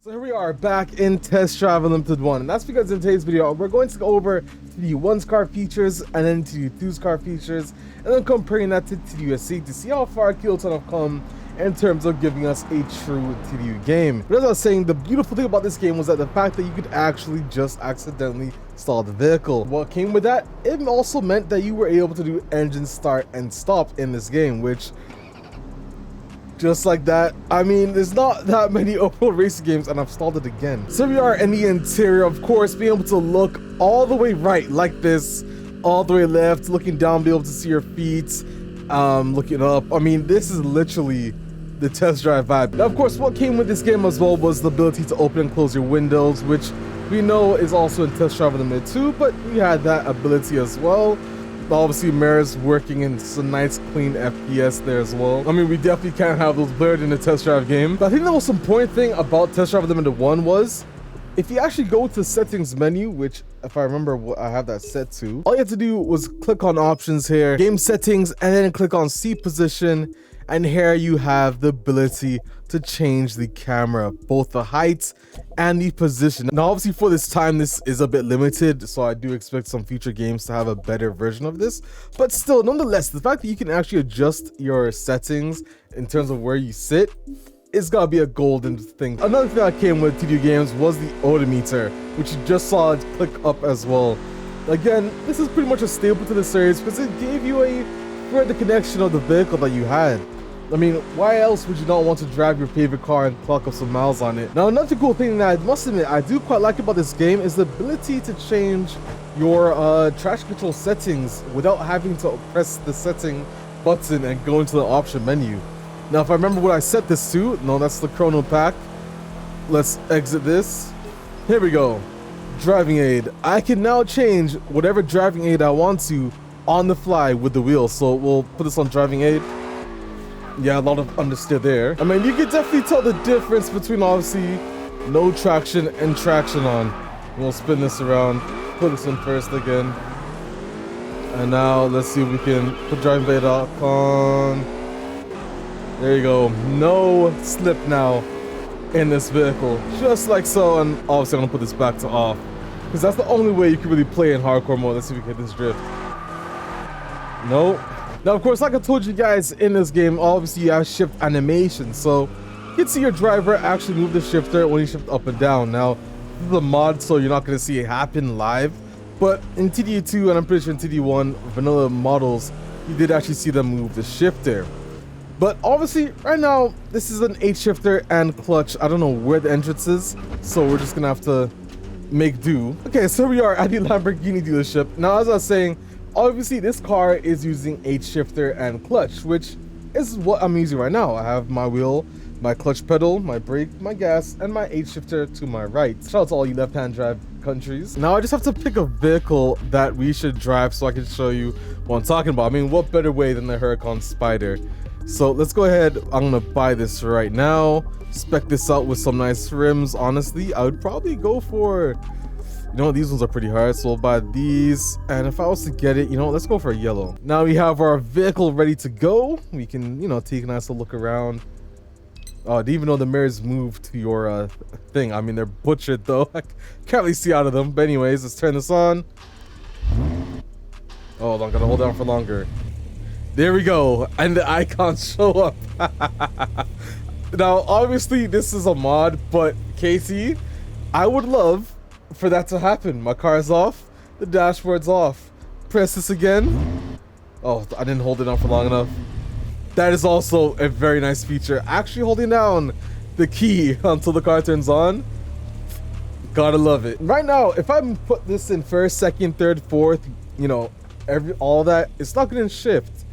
So here we are back in Test Drive Unlimited 1, and that's because in today's video we're going to go over TDU1's car features and then TDU2's car features, and then comparing that to TDUSC to see how far Kylotonn have come in terms of giving us a true TDU game. But as I was saying, the beautiful thing about this game was that the fact that you could actually just accidentally stall the vehicle. What came with that, it also meant that you were able to do engine start and stop in this game, which just like that, I mean, there's not that many open world racing games, and I've stalled it again. So we are in the interior, of course, being able to look all the way right like this, all the way left, looking down, be able to see your feet, looking up. I mean, this is literally the test drive vibe. Now, of course, what came with this game as well was the ability to open and close your windows, which we know is also in Test Drive Unlimited 2, but we had that ability as well. Obviously, mirrors working in some nice clean FPS there as well. I mean, we definitely can't have those blurred in the test drive game. But I think the most important thing about Test Drive Unlimited 1 was, if you actually go to the settings menu, which if I remember what I have that set to, all you have to do was click on options here, game settings, and then click on seat position. And here you have the ability to change the camera, both the height and the position. Now, obviously for this time, this is a bit limited, so I do expect some future games to have a better version of this. But still, nonetheless, the fact that you can actually adjust your settings in terms of where you sit, it's gotta be a golden thing. Another thing that came with TDU games was the odometer, which you just saw it click up as well. Again, this is pretty much a staple to the series because it gave you a further connection of the vehicle that you had. I mean, why else would you not want to drive your favorite car and clock up some miles on it? Now, another cool thing that I must admit I do quite like about this game is the ability to change your traction control settings without having to press the setting button and go into the option menu. Now, if I remember what I set this to, no, that's the chrono pack. Let's exit this. Here we go. Driving aid. I can now change whatever driving aid I want to on the fly with the wheel. So we'll put this on driving aid. Yeah, a lot of understeer there. I mean, you can definitely tell the difference between obviously no traction and traction on. We'll spin this around, put this in first again. And now let's see if we can put driving aid on. There you go. No slip now in this vehicle. Just like so. And obviously I'm gonna put this back to off, because that's the only way you can really play in hardcore mode. Let's see if we can hit this drift. No. Now, of course, like I told you guys, in this game, obviously you have shift animation, so you can see your driver actually move the shifter when you shift up and down. Now, this is a mod, so you're not going to see it happen live, but in TDU2 and I'm pretty sure in TDU1 vanilla models, you did actually see them move the shifter. But obviously, right now, this is an 8 shifter and clutch. I don't know where the entrance is, so we're just going to have to make do. Okay, so we are at the Lamborghini dealership. Now, as I was saying, obviously, this car is using 8 shifter and clutch, which is what I'm using right now. I have my wheel, my clutch pedal, my brake, my gas, and my 8 shifter to my right. Shout out to all you left-hand drive countries. Now, I just have to pick a vehicle that we should drive so I can show you what I'm talking about. I mean, what better way than the Huracan Spider? So let's go ahead. I'm gonna buy this right now. Spec this out with some nice rims. Honestly, I would probably go for, you know, these ones are pretty hard, so we'll buy these. And if I was to get it, you know, let's go for a yellow. Now we have our vehicle ready to go. We can, you know, take a nice little look around. Oh, I didn't even know the mirrors moved to your thing. I mean, they're butchered though. I can't really see out of them. But anyways, let's turn this on. Oh, I'm gonna hold down for longer. There we go. And the icons show up. Now, obviously, this is a mod, but Casey, I would love for that to happen. My car's off, the dashboard's off. Press this again. Oh, I didn't hold it down for long enough. That is also a very nice feature. Actually holding down the key until the car turns on. Gotta love it. Right now, if I put this in first, second, third, fourth, you know, all that, it's not gonna shift.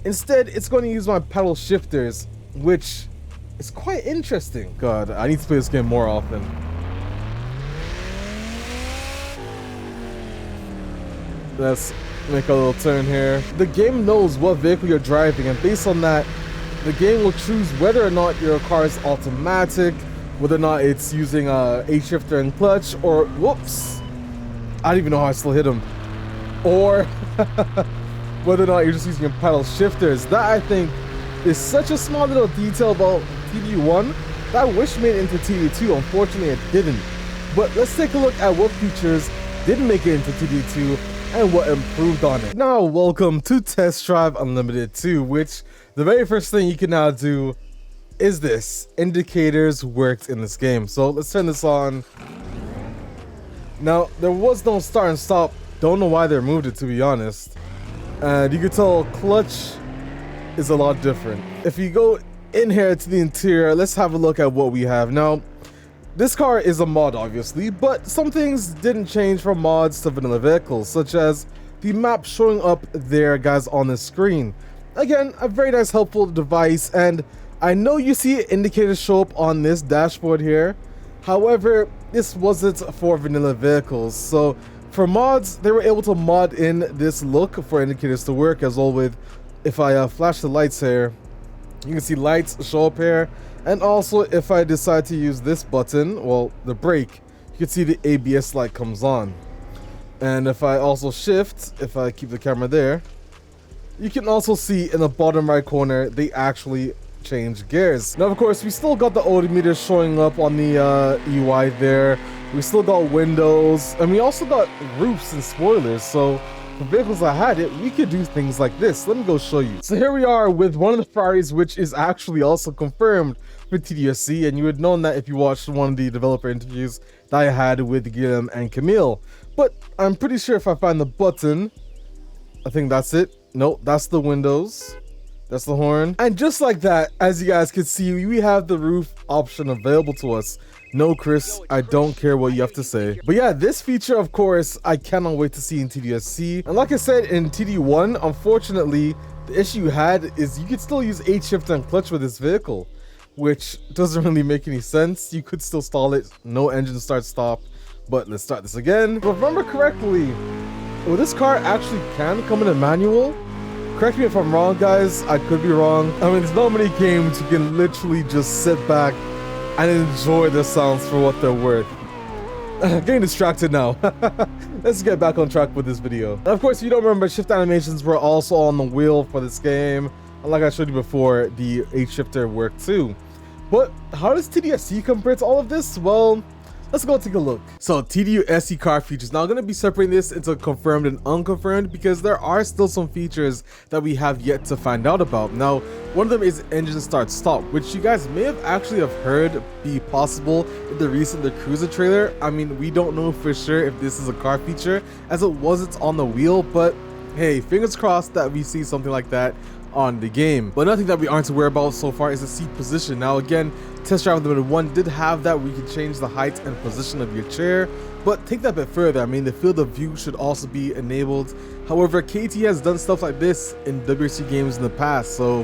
Instead, it's going to use my pedal shifters, which is quite interesting. God, I need to play this game more often. Let's make a little turn here. The game knows what vehicle you're driving, and based on that, the game will choose whether or not your car is automatic, whether or not it's using a 8 shifter and clutch, or whoops, I don't even know how I still hit him, or whether or not you're just using your pedal shifters. That, I think, is such a small little detail about TDU1 That wish made it into TDU2, unfortunately it didn't. But let's take a look at what features did make it into TDU2 and what improved on it. Now welcome to Test Drive Unlimited 2, which the very first thing you can now do is this. Indicators worked in this game. So let's turn this on. Now there was no start and stop. Don't know why they removed it, to be honest. And you can tell clutch is a lot different. If you go in here to the interior, let's have a look at what we have. Now this car is a mod obviously, but some things didn't change from mods to vanilla vehicles, such as the map showing up there, guys, on the screen. Again, a very nice helpful device, and I know you see indicators show up on this dashboard here. However, this wasn't for vanilla vehicles, so for mods they were able to mod in this look for indicators to work as well. With if I flash the lights here, you can see lights show up here. And also if I decide to use this button, well, the brake, you can see the ABS light comes on. And if I also shift, if I keep the camera there, you can also see in the bottom right corner they actually change gears. Now of course we still got the odometer showing up on the UI there. We still got windows, and we also got roofs and spoilers. So for vehicles that had it, we could do things like this. Let me go show you. So here we are with one of the Ferraris, which is actually also confirmed for TDSC, and you would know that if you watched one of the developer interviews that I had with Guillaume and Camille. But I'm pretty sure if I find the button, I think that's it. Nope, that's the windows. That's the horn. And just like that, as you guys can see, we have the roof option available to us. No, Chris, I don't care what you have to say. But yeah, this feature, of course, I cannot wait to see in TDSC. And like I said, in TD1, unfortunately, the issue you had is you could still use H shift and clutch with this vehicle, which doesn't really make any sense. You could still stall it, no engine start stop. But let's start this again. If I remember correctly, well, this car actually can come in a manual. Correct me if I'm wrong, guys. I could be wrong. I mean, there's not many games you can literally just sit back and enjoy the sounds for what they're worth. Getting distracted now. Let's get back on track with this video. And of course, if you don't remember, shift animations were also on the wheel for this game. And like I showed you before, the H shifter worked too. But how does TDSC compare to all of this? Well, let's go take a look. So TDU SC car features. Now I'm going to be separating this into confirmed and unconfirmed because there are still some features that we have yet to find out about. Now, one of them is engine start stop, which you guys may have actually heard be possible in the recent The Cruiser trailer. I mean, we don't know for sure if this is a car feature as it wasn't on the wheel, but hey, fingers crossed that we see something like that on the game. But nothing that we aren't aware about so far is the seat position. Now again, Test Drive Unlimited 1 did have that where you can change the height and position of your chair, but take that a bit further. I mean, the field of view should also be enabled. However, KT has done stuff like this in WRC games in the past, so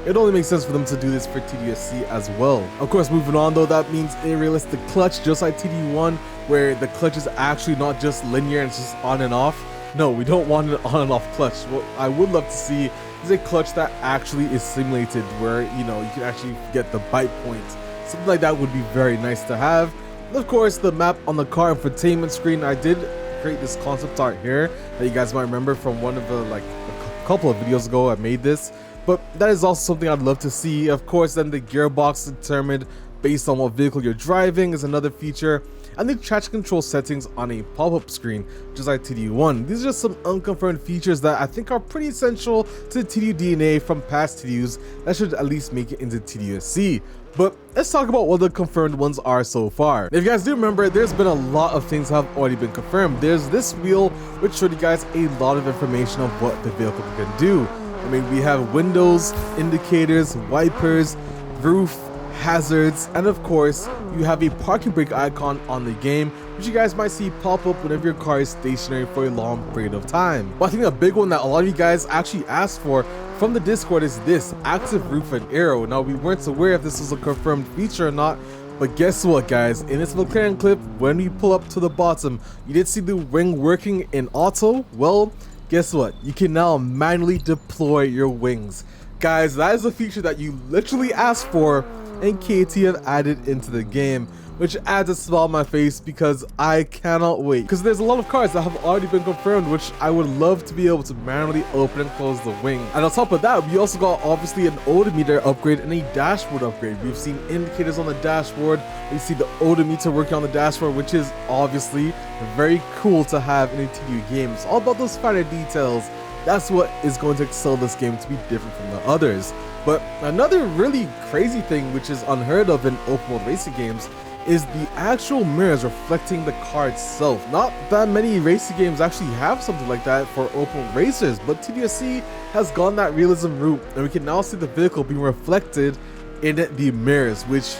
it only makes sense for them to do this for TDSC as well. Of course, moving on though, that means a realistic clutch, just like TD1, where the clutch is actually not just linear and it's just on and off. No, we don't want an on and off clutch. What I would love to see is a clutch that actually is simulated, where you know you can actually get the bite point. Something like that would be very nice to have. And of course, the map on the car infotainment screen, I did create this concept art here that you guys might remember from one of the a couple of videos ago. I made this, but that is also something I'd love to see. Of course, then the gearbox determined based on what vehicle you're driving is another feature, and the traction control settings on a pop-up screen, just like TDU1. These are just some unconfirmed features that I think are pretty essential to TDU DNA from past TDUs that should at least make it into TDUSC. But let's talk about what the confirmed ones are so far. If you guys do remember, there's been a lot of things that have already been confirmed. There's this wheel which showed you guys a lot of information of what the vehicle can do. I mean, we have windows, indicators, wipers, roof, hazards, and of course you have a parking brake icon on the game, which you guys might see pop up whenever your car is stationary for a long period of time. But I think a big one that a lot of you guys actually asked for from the Discord is this active roof and aero. Now, we weren't aware if this was a confirmed feature or not, but guess what, guys? In this McLaren clip, when we pull up to the bottom, you did see the wing working in auto. Well, guess what? You can now manually deploy your wings. Guys, that is a feature that you literally asked for and KT have added into the game, which adds a smile on my face because I cannot wait. Because there's a lot of cars that have already been confirmed, which I would love to be able to manually open and close the wing. And on top of that, we also got obviously an odometer upgrade and a dashboard upgrade. We've seen indicators on the dashboard. We see the odometer working on the dashboard, which is obviously very cool to have in a TDU game. It's all about those finer details. That's what is going to excel this game to be different from the others. But another really crazy thing, which is unheard of in open world racing games, is the actual mirrors reflecting the car itself. Not that many racing games actually have something like that for open world racers, but TDSC has gone that realism route, and we can now see the vehicle being reflected in the mirrors, which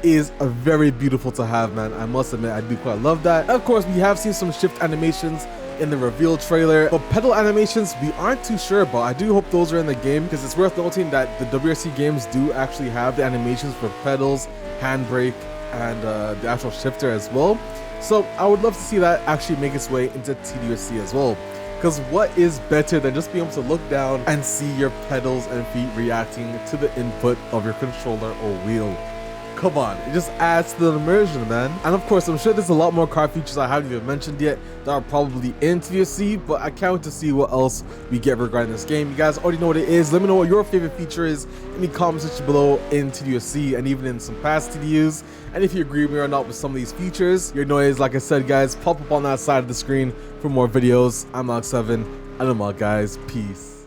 is a very beautiful to have, man. I must admit, I do quite love that. And of course, we have seen some shift animations in the reveal trailer, but pedal animations we aren't too sure about. I do hope those are in the game, because it's worth noting that the WRC games do actually have the animations for pedals, handbrake, and the actual shifter as well. So I would love to see that actually make its way into TDSC as well, because what is better than just being able to look down and see your pedals and feet reacting to the input of your controller or wheel? Come on, it just adds to the immersion, man. And of course, I'm sure there's a lot more car features I haven't even mentioned yet that are probably in TDSC, but I can't wait to see what else we get regarding this game. You guys already know what it is. Let me know what your favorite feature is in the comment section below in TDSC and even in some past TDUs. And if you agree with me or not with some of these features, your noise, like I said, guys, pop up on that side of the screen for more videos. I'm Alex7, and I'm out, guys. Peace.